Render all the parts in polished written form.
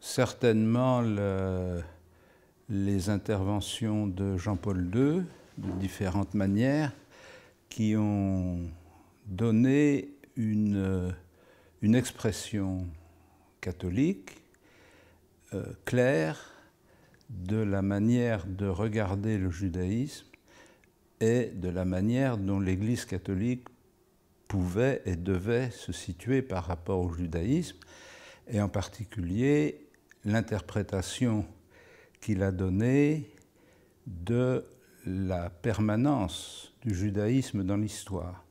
certainement les interventions de Jean-Paul II, de différentes manières, qui ont donné une expression catholique claire de la manière de regarder le judaïsme et de la manière dont l'Église catholique pouvait et devait se situer par rapport au judaïsme, et en particulier l'interprétation qu'il a donnée de la permanence du judaïsme dans l'histoire.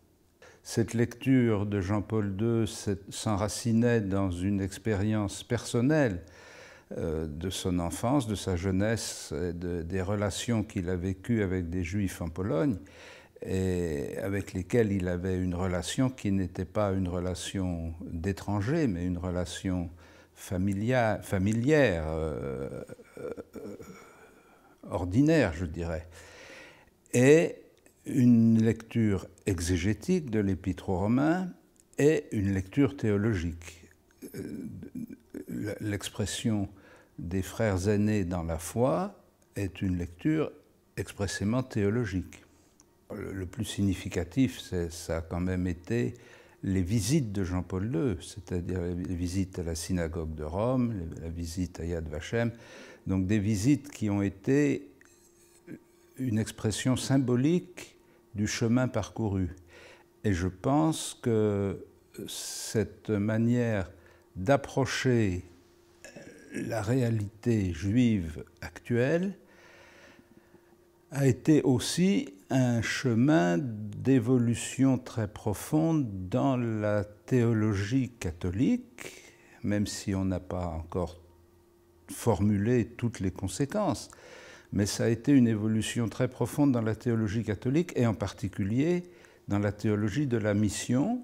Cette lecture de Jean-Paul II s'enracinait dans une expérience personnelle de son enfance, de sa jeunesse, des relations qu'il a vécues avec des Juifs en Pologne, et avec lesquels il avait une relation qui n'était pas une relation d'étranger, mais une relation familière, ordinaire, je dirais. Et une lecture exégétique de l'Épître aux Romains et une lecture théologique. L'expression des frères aînés dans la foi est une lecture expressément théologique. Le plus significatif, ça a quand même été les visites de Jean-Paul II, c'est-à-dire les visites à la synagogue de Rome, la visite à Yad Vashem, donc des visites qui ont été une expression symbolique du chemin parcouru. Et je pense que cette manière d'approcher la réalité juive actuelle a été aussi un chemin d'évolution très profonde dans la théologie catholique, même si on n'a pas encore formulé toutes les conséquences. Mais ça a été une évolution très profonde dans la théologie catholique, et en particulier dans la théologie de la mission.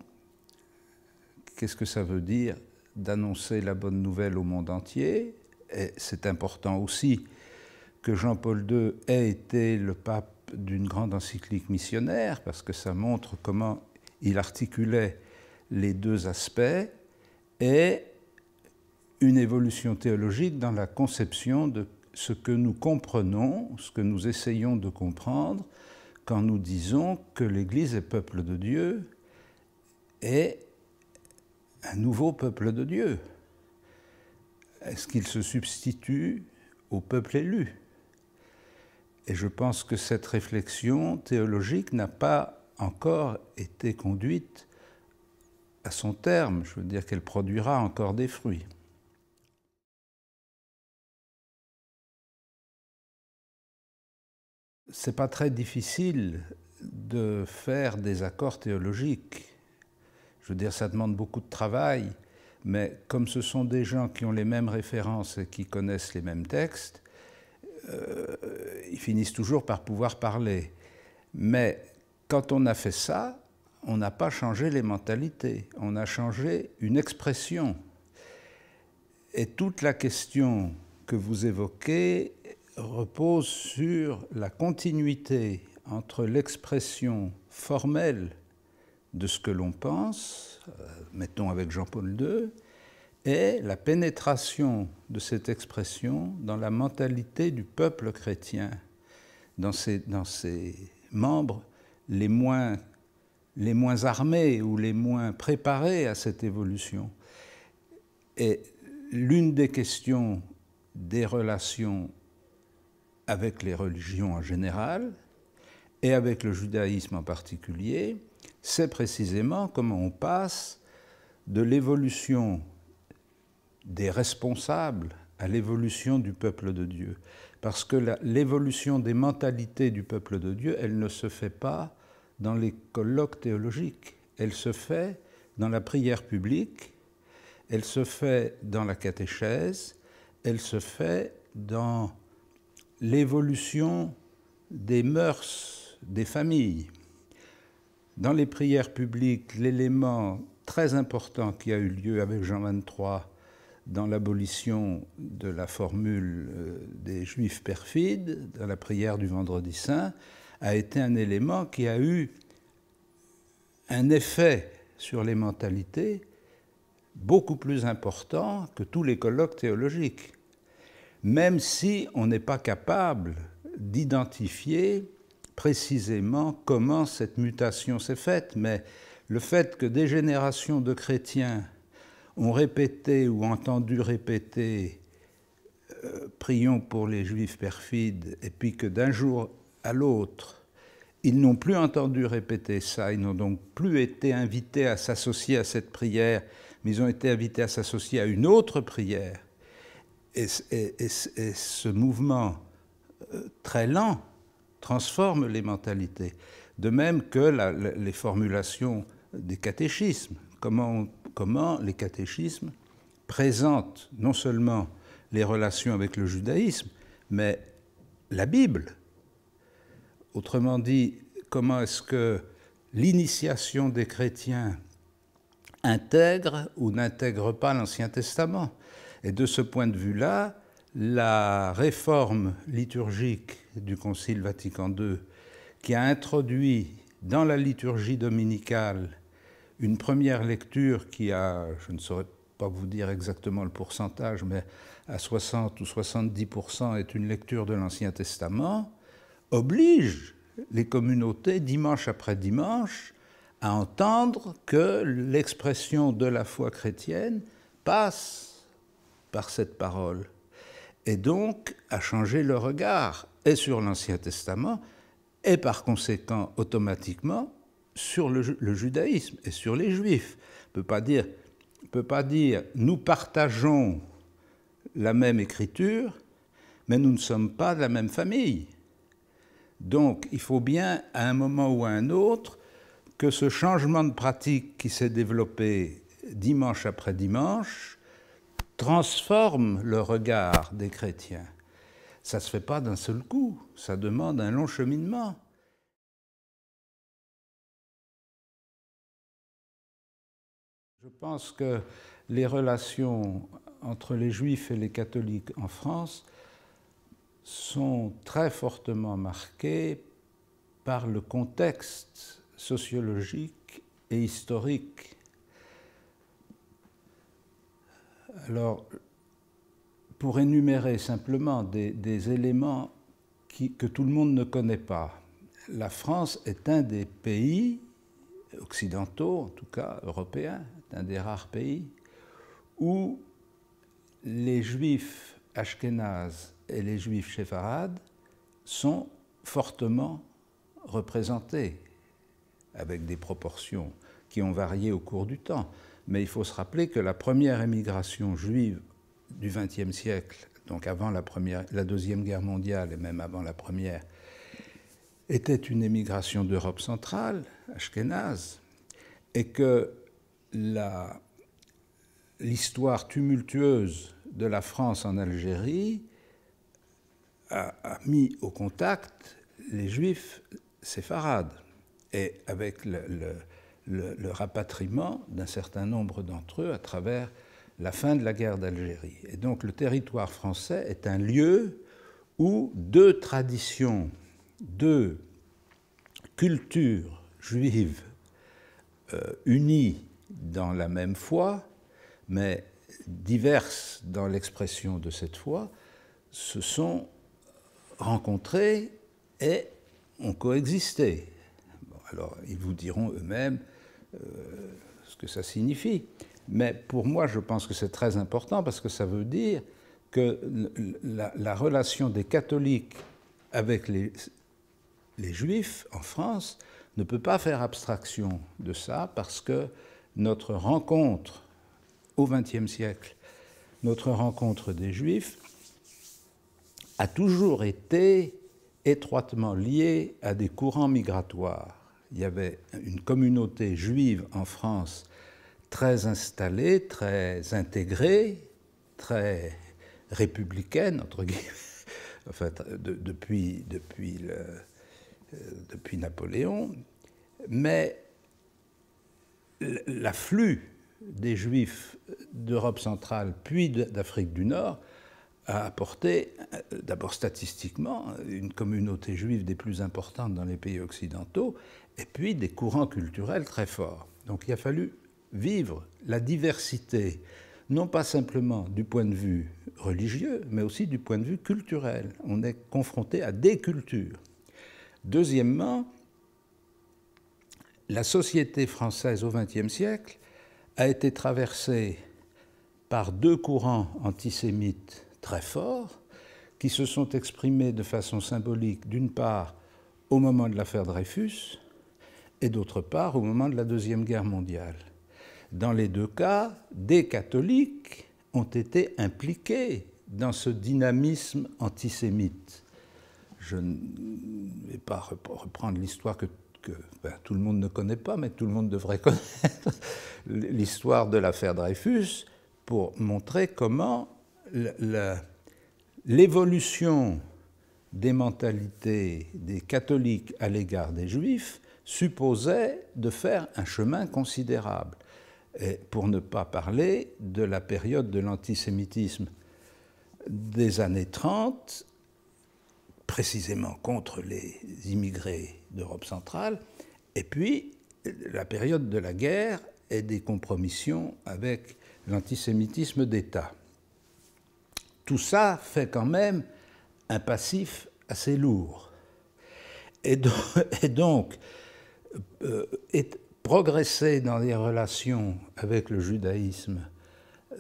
Qu'est-ce que ça veut dire d'annoncer la bonne nouvelle au monde entier? Et c'est important aussi que Jean-Paul II ait été le pape d'une grande encyclique missionnaire, parce que ça montre comment il articulait les deux aspects, et une évolution théologique dans la conception de ce que nous comprenons, ce que nous essayons de comprendre quand nous disons que l'Église est peuple de Dieu et un nouveau peuple de Dieu. Est-ce qu'il se substitue au peuple élu? Et je pense que cette réflexion théologique n'a pas encore été conduite à son terme. Je veux dire qu'elle produira encore des fruits. C'est pas très difficile de faire des accords théologiques. Je veux dire, ça demande beaucoup de travail, mais comme ce sont des gens qui ont les mêmes références et qui connaissent les mêmes textes, ils finissent toujours par pouvoir parler. Mais quand on a fait ça, on n'a pas changé les mentalités, on a changé une expression. Et toute la question que vous évoquez repose sur la continuité entre l'expression formelle de ce que l'on pense, mettons avec Jean-Paul II, et la pénétration de cette expression dans la mentalité du peuple chrétien, dans ses membres les moins armés ou les moins préparés à cette évolution. Et l'une des questions des relations avec les religions en général et avec le judaïsme en particulier, c'est précisément comment on passe de l'évolution des responsables à l'évolution du peuple de Dieu. Parce que l'évolution des mentalités du peuple de Dieu, elle ne se fait pas dans les colloques théologiques. Elle se fait dans la prière publique, elle se fait dans la catéchèse, elle se fait dans l'évolution des mœurs des familles. Dans les prières publiques, l'élément très important qui a eu lieu avec Jean XXIII dans l'abolition de la formule des Juifs perfides, dans la prière du Vendredi Saint, a été un élément qui a eu un effet sur les mentalités beaucoup plus important que tous les colloques théologiques, même si on n'est pas capable d'identifier précisément comment cette mutation s'est faite. Mais le fait que des générations de chrétiens ont répété ou entendu répéter prions pour les Juifs perfides, et puis que d'un jour à l'autre, ils n'ont plus entendu répéter ça, ils n'ont donc plus été invités à s'associer à cette prière, mais ils ont été invités à s'associer à une autre prière. Et ce mouvement très lent transforme les mentalités. De même que les formulations des catéchismes. Comment les catéchismes présentent non seulement les relations avec le judaïsme, mais la Bible. Autrement dit, comment est-ce que l'initiation des chrétiens intègre ou n'intègre pas l'Ancien Testament? Et de ce point de vue-là, la réforme liturgique du Concile Vatican II, qui a introduit dans la liturgie dominicale une première lecture qui a, je ne saurais pas vous dire exactement le pourcentage, mais à 60 ou 70% est une lecture de l'Ancien Testament, oblige les communautés, dimanche après dimanche, à entendre que l'expression de la foi chrétienne passe par cette parole. Et donc à changer le regard, et sur l'Ancien Testament, et par conséquent automatiquement sur le judaïsme et sur les Juifs. On ne peut pas dire nous partageons la même écriture, mais nous ne sommes pas de la même famille. Donc il faut bien, à un moment ou à un autre, que ce changement de pratique qui s'est développé dimanche après dimanche transforme le regard des chrétiens. Ça ne se fait pas d'un seul coup, ça demande un long cheminement. Je pense que les relations entre les Juifs et les catholiques en France sont très fortement marquées par le contexte sociologique et historique. Alors, pour énumérer simplement des éléments que tout le monde ne connaît pas, la France est un des pays occidentaux, en tout cas européens, un des rares pays, où les Juifs ashkénazes et les Juifs séfarades sont fortement représentés, avec des proportions qui ont varié au cours du temps. Mais il faut se rappeler que la première émigration juive du XXe siècle, donc avant la Deuxième Guerre mondiale et même avant la Première, était une émigration d'Europe centrale, ashkénaze, et que l'histoire tumultueuse de la France en Algérie a mis au contact les Juifs séfarades, et avec le rapatriement d'un certain nombre d'entre eux à travers la fin de la guerre d'Algérie. Et donc le territoire français est un lieu où deux traditions, deux cultures juives unies dans la même foi, mais diverses dans l'expression de cette foi, se sont rencontrées et ont coexisté. Bon, alors, ils vous diront eux-mêmes ce que ça signifie. Mais pour moi, je pense que c'est très important parce que ça veut dire que la relation des catholiques avec les Juifs en France ne peut pas faire abstraction de ça parce que notre rencontre au XXe siècle, notre rencontre des Juifs a toujours été étroitement liée à des courants migratoires. Il y avait une communauté juive en France très installée, très intégrée, très républicaine, entre guillemets, en fait, depuis Napoléon, mais l'afflux des Juifs d'Europe centrale puis d'Afrique du Nord a apporté, d'abord statistiquement, une communauté juive des plus importantes dans les pays occidentaux, et puis des courants culturels très forts. Donc il a fallu vivre la diversité, non pas simplement du point de vue religieux, mais aussi du point de vue culturel. On est confronté à des cultures. Deuxièmement, la société française au XXe siècle a été traversée par deux courants antisémites très forts qui se sont exprimés de façon symbolique, d'une part, au moment de l'affaire Dreyfus, et d'autre part, au moment de la Deuxième Guerre mondiale. Dans les deux cas, des catholiques ont été impliqués dans ce dynamisme antisémite. Je ne vais pas reprendre l'histoire que tout le monde ne connaît pas, mais tout le monde devrait connaître, l'histoire de l'affaire Dreyfus, pour montrer comment l'évolution des mentalités des catholiques à l'égard des juifs supposait de faire un chemin considérable. Et pour ne pas parler de la période de l'antisémitisme des années 30, précisément contre les immigrés d'Europe centrale, et puis la période de la guerre et des compromissions avec l'antisémitisme d'État. Tout ça fait quand même un passif assez lourd. Et donc progresser dans les relations avec le judaïsme,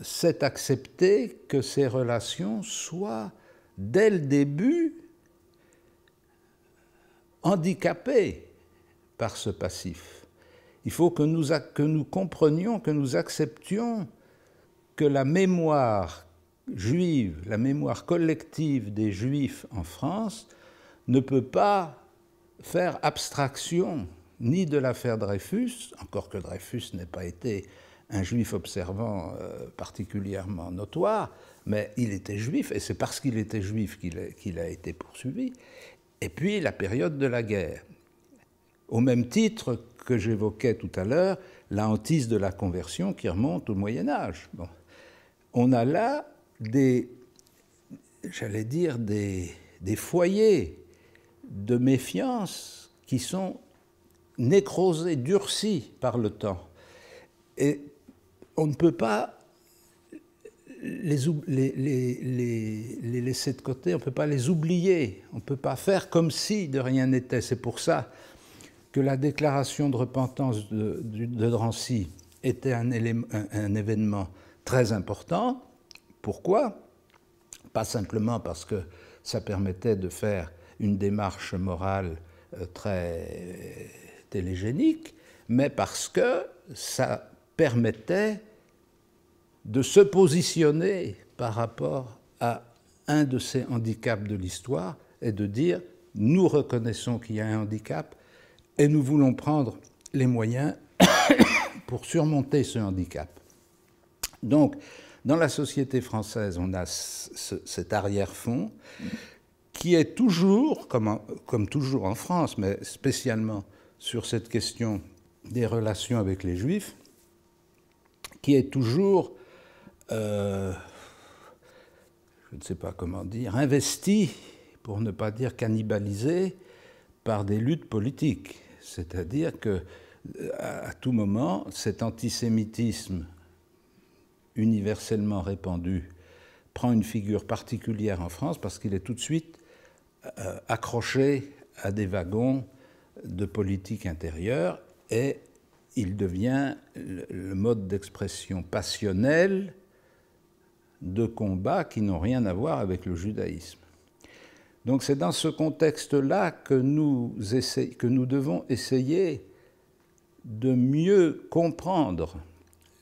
c'est accepter que ces relations soient, dès le début, handicapées par ce passif. Il faut que nous comprenions, que nous acceptions que la mémoire juive, la mémoire collective des Juifs en France ne peut pas faire abstraction ni de l'affaire Dreyfus, encore que Dreyfus n'ait pas été un juif observant particulièrement notoire, mais il était juif, et c'est parce qu'il était juif qu'il a été poursuivi, et puis la période de la guerre. Au même titre que j'évoquais tout à l'heure, la hantise de la conversion qui remonte au Moyen-Âge. Bon. On a là des foyers de méfiance qui sont nécrosés, durcis par le temps. Et on ne peut pas les laisser de côté, on ne peut pas les oublier, on ne peut pas faire comme si de rien n'était. C'est pour ça que la déclaration de repentance de Drancy était un événement très important. Pourquoi ? Pas simplement parce que ça permettait de faire une démarche morale très télégénique, mais parce que ça permettait de se positionner par rapport à un de ces handicaps de l'histoire et de dire « nous reconnaissons qu'il y a un handicap et nous voulons prendre les moyens pour surmonter ce handicap ». Donc, dans la société française, on a cet arrière-fond qui est toujours, comme toujours en France, mais spécialement sur cette question des relations avec les Juifs, qui est toujours, je ne sais pas comment dire, investi, pour ne pas dire cannibalisé, par des luttes politiques. C'est-à-dire qu'à tout moment, cet antisémitisme universellement répandu prend une figure particulière en France parce qu'il est tout de suite accroché à des wagons de politique intérieure et il devient le mode d'expression passionnel de combats qui n'ont rien à voir avec le judaïsme. Donc c'est dans ce contexte-là que nous devons essayer de mieux comprendre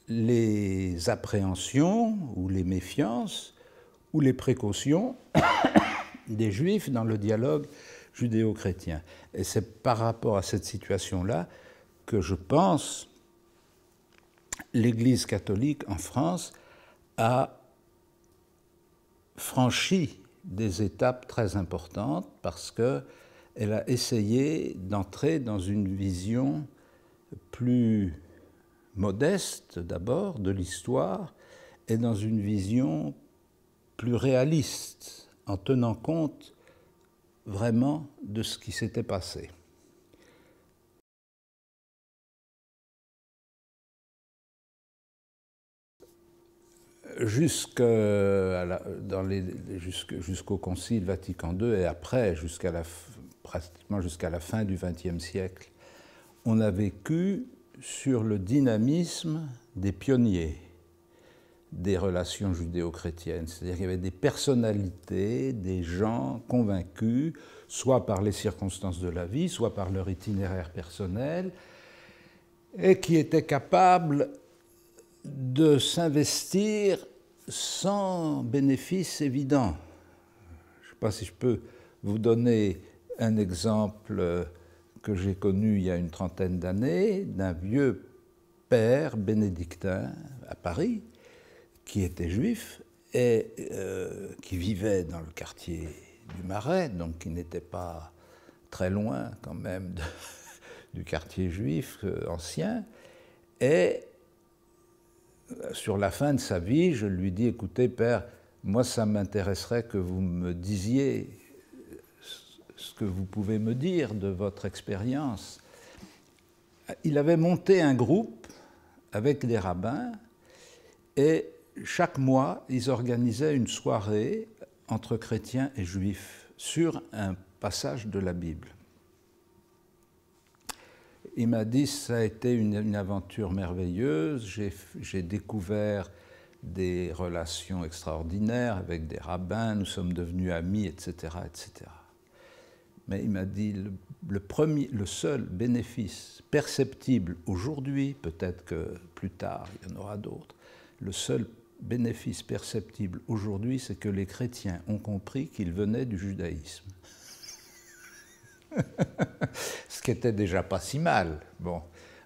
les appréhensions ou les méfiances ou les précautions des Juifs dans le dialogue judéo-chrétien. Et c'est par rapport à cette situation-là que je pense l'Église catholique en France a franchi des étapes très importantes parce qu'elle a essayé d'entrer dans une vision plus modeste d'abord de l'histoire et dans une vision plus réaliste en tenant compte vraiment de ce qui s'était passé. jusqu'au Concile Vatican II et après, pratiquement jusqu'à la fin du XXe siècle, on a vécu sur le dynamisme des pionniers des relations judéo-chrétiennes. C'est-à-dire qu'il y avait des personnalités, des gens convaincus, soit par les circonstances de la vie, soit par leur itinéraire personnel, et qui étaient capables de s'investir sans bénéfice évident. Je ne sais pas si je peux vous donner un exemple que j'ai connu il y a une trentaine d'années, d'un vieux père bénédictin à Paris, qui était juif et qui vivait dans le quartier du Marais, donc qui n'était pas très loin quand même du quartier juif ancien. Et sur la fin de sa vie, je lui dis, écoutez, père, moi ça m'intéresserait que vous me disiez ce que vous pouvez me dire de votre expérience. Il avait monté un groupe avec des rabbins et chaque mois, ils organisaient une soirée entre chrétiens et juifs sur un passage de la Bible. Il m'a dit, ça a été une aventure merveilleuse, j'ai découvert des relations extraordinaires avec des rabbins, nous sommes devenus amis, etc., etc. Mais il m'a dit, le seul bénéfice perceptible aujourd'hui, peut-être que plus tard il y en aura d'autres, le seul bénéfice perceptible aujourd'hui, c'est que les chrétiens ont compris qu'ils venaient du judaïsme. Ce qui était déjà pas si mal. Bon.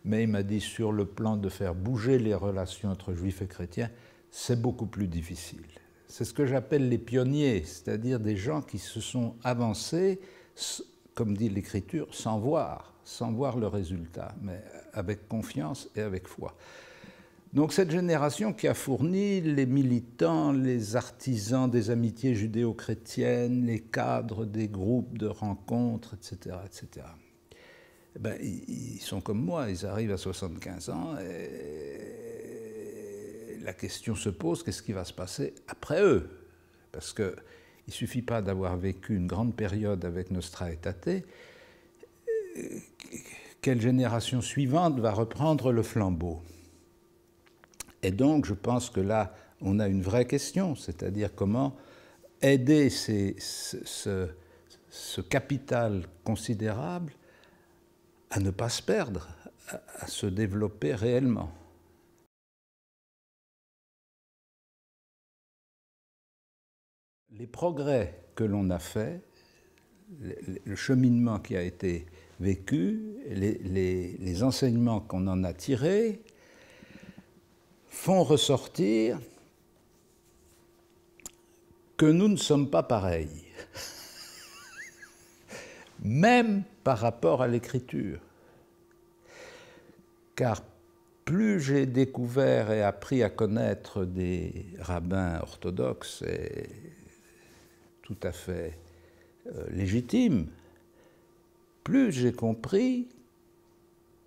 Mais il m'a dit, sur le plan de faire bouger les relations entre juifs et chrétiens, c'est beaucoup plus difficile. C'est ce que j'appelle les pionniers, c'est-à-dire des gens qui se sont avancés, comme dit l'Écriture, sans voir le résultat, mais avec confiance et avec foi. Donc cette génération qui a fourni les militants, les artisans des amitiés judéo-chrétiennes, les cadres des groupes de rencontres, etc., etc., ben, ils sont comme moi, ils arrivent à 75 ans et la question se pose, qu'est-ce qui va se passer après eux? Parce qu'il ne suffit pas d'avoir vécu une grande période avec Nostra Aetate, quelle génération suivante va reprendre le flambeau? Et donc, je pense que là, on a une vraie question, c'est-à-dire comment aider ce capital considérable à ne pas se perdre, à se développer réellement. Les progrès que l'on a faits, le cheminement qui a été vécu, les enseignements qu'on en a tirés, font ressortir que nous ne sommes pas pareils, même par rapport à l'écriture. Car plus j'ai découvert et appris à connaître des rabbins orthodoxes et tout à fait légitimes, plus j'ai compris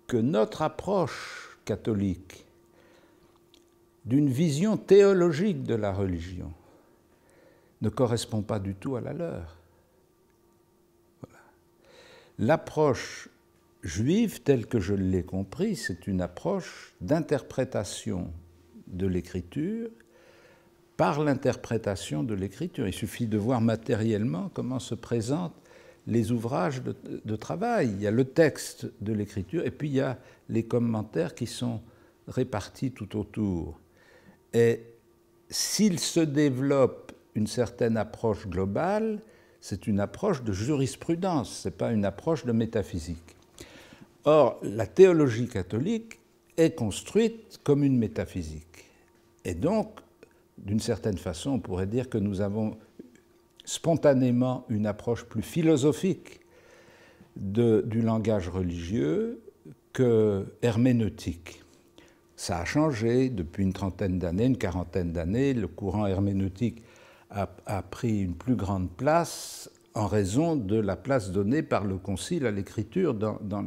que notre approche catholique d'une vision théologique de la religion ne correspond pas du tout à la leur. Voilà. L'approche juive, telle que je l'ai compris, c'est une approche d'interprétation de l'Écriture par l'interprétation de l'Écriture. Il suffit de voir matériellement comment se présentent les ouvrages de travail. Il y a le texte de l'Écriture et puis il y a les commentaires qui sont répartis tout autour. Et s'il se développe une certaine approche globale, c'est une approche de jurisprudence, ce n'est pas une approche de métaphysique. Or, la théologie catholique est construite comme une métaphysique. Et donc, d'une certaine façon, on pourrait dire que nous avons spontanément une approche plus philosophique du langage religieux que herméneutique. Ça a changé depuis une trentaine d'années, une quarantaine d'années. Le courant herméneutique a pris une plus grande place en raison de la place donnée par le Concile à l'écriture dans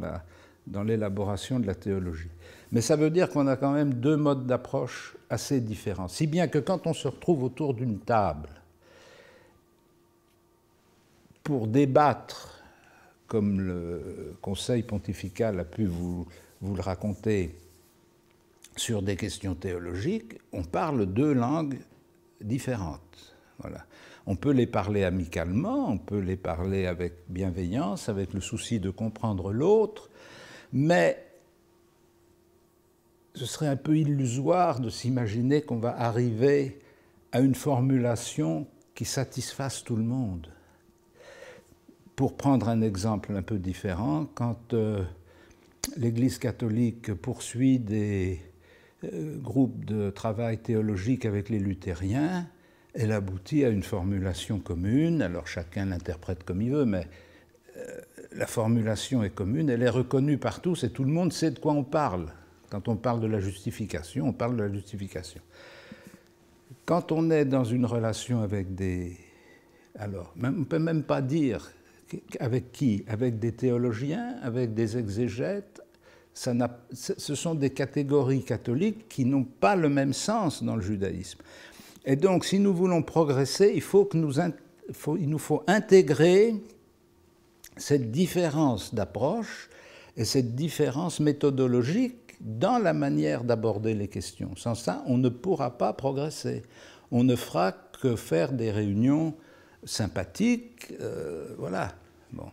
dans l'élaboration de la théologie. Mais ça veut dire qu'on a quand même deux modes d'approche assez différents. Si bien que quand on se retrouve autour d'une table pour débattre, comme le Conseil pontifical a pu vous le raconter, sur des questions théologiques, on parle deux langues différentes. Voilà. On peut les parler amicalement, on peut les parler avec bienveillance, avec le souci de comprendre l'autre, mais ce serait un peu illusoire de s'imaginer qu'on va arriver à une formulation qui satisfasse tout le monde. Pour prendre un exemple un peu différent, quand l'Église catholique poursuit des groupes de travail théologique avec les luthériens, elle aboutit à une formulation commune. Alors chacun l'interprète comme il veut, mais la formulation est commune, elle est reconnue par tous et tout le monde sait de quoi on parle. Quand on parle de la justification, on parle de la justification. Quand on est dans une relation avec des... Alors, on ne peut même pas dire avec qui, avec des théologiens, avec des exégètes. Ce sont des catégories catholiques qui n'ont pas le même sens dans le judaïsme. Et donc, si nous voulons progresser, il nous faut intégrer cette différence d'approche et cette différence méthodologique dans la manière d'aborder les questions. Sans ça, on ne pourra pas progresser. On ne fera que faire des réunions sympathiques, voilà. Bon.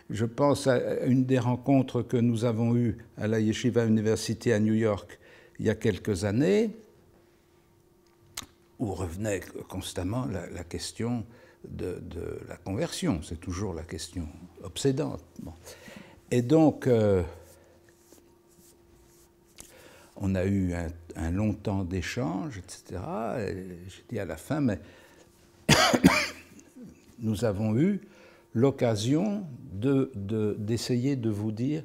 Je pense à une des rencontres que nous avons eues à la Yeshiva University à New York il y a quelques années, où revenait constamment la question de la conversion. C'est toujours la question obsédante. Bon. Et donc, on a eu un long temps d'échange, etc. Et j'ai dit à la fin, mais nous avons eu l'occasion d'essayer de vous dire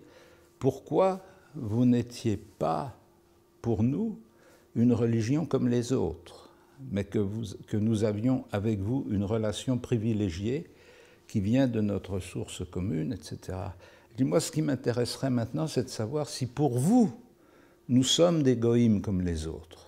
pourquoi vous n'étiez pas, pour nous, une religion comme les autres, mais que nous avions avec vous une relation privilégiée qui vient de notre source commune, etc. Dis-moi, ce qui m'intéresserait maintenant, c'est de savoir si pour vous, nous sommes des goïms comme les autres.